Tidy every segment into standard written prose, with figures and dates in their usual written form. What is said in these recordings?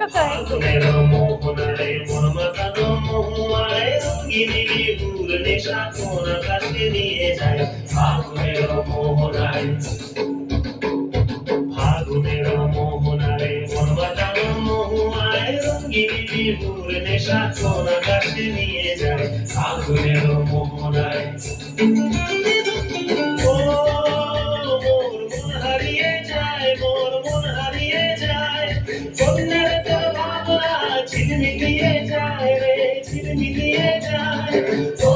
কোথায়? ফাগুনের মোহনায় মন মাতানো মহুয়ায় রঙিনী বিহুর নেশা কোন আকাশে নিয়ে যায়। ফাগুনের মোহনায় ফাগুনের মোহনায় মন মাতানো মহুয়ায় রঙিনী বিহুর নেশা কোন আকাশে নিয়ে যায়। ফাগুনের মোহনায় ও মোর মন হারিয়ে যায়, মোর মন হারিয়ে যায়, বন্যার তোর ভাবনা ঝিলমিলিয়ে যায় রে, ঝিলমিলিয়ে যায়। ও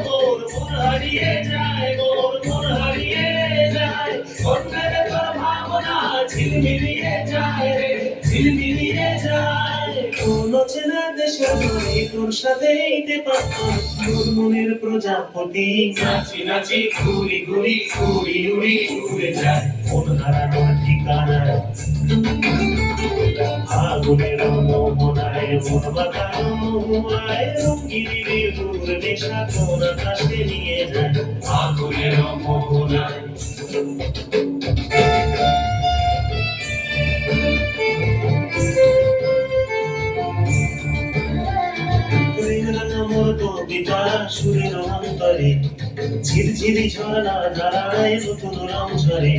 মোর মন হারিয়ে যায়, মোর মন হারিয়ে যায়, বন্যার তোর ভাবনা ঝিলমিলিয়ে যায় রে, ঝিলমিলিয়ে যায়। কোন চেনা দেশের নয় তোর সাথে এইতে পারতাম, তোর মনের প্রজাপতি নাচি নাচি ঘুরি ঘুরি উড়ি উড়ি উড়ে যায় মন হারানোর ঠিকানায়। ফাগুনের মোহনায় মন মাতানো মহুয়ায় রঙিনী বিহুর নেশা কোন আকাশে নিয়ে যায়। ফাগুনের মোহনায় মোর কবিতা সুরের অন্তরে ঝিরঝিরি ঝর্ণা ধারায় নতুন রং ঝরে।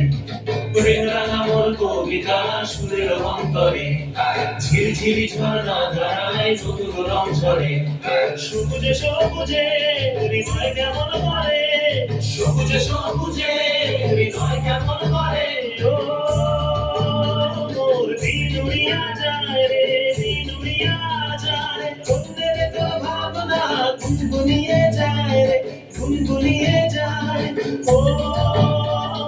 রাঙা মোর কবিতা সুরের অন্তরে ঝিরঝিরি ঝর্ণা ধারায় নতুন রং ঝরে। সবুজে সবুজে হৃদয় কেমন করে, সবুজে সবুজে হৃদয় কেমন করে। ও মোর দিন উড়িয়া যায় রে, দিন উড়িয়া যায়, বন্দের তো ভাবনা গুনগুনিয়ে যায় রে, গুনগুনিয়ে যায়। ও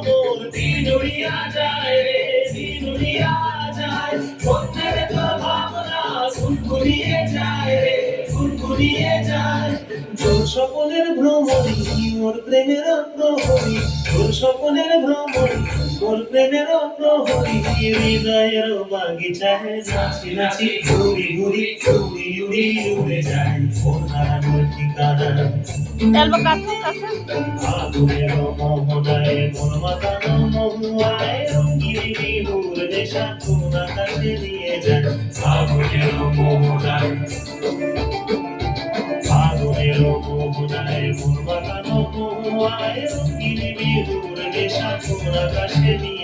মোর দিন উড়িয়া যায় রে, দিন উড়িয়া যায়, বন্দের তো ভাবনা গুনগুনিয়ে যায় রে, গুনগুনিয়ে যায়। তোর সকলের ভ্রমণী মোর প্রেমের প্রহরী, তোর সকলের ভ্রমণী মোর প্রেমের প্রহরী, হৃদয়ের বাগিচায় নাচি নাচি ঘুরি ঘুরি উড়ি উড়ি উড়ে যায় মন হারানোর ঠিকানা। এলবো কাছে কাছে। ফাগুনের মোহনায় মন মাতানো মহুয়ায় রঙিনী বিহুর নেশা কোন আকাশে নিয়ে যায়। ফাগুনের মোহনায় ফাগুনের মোহনায় মন মাতানো মহুয়ায় রঙিনী বিহুর নেশা কোন আকাশে নিয়ে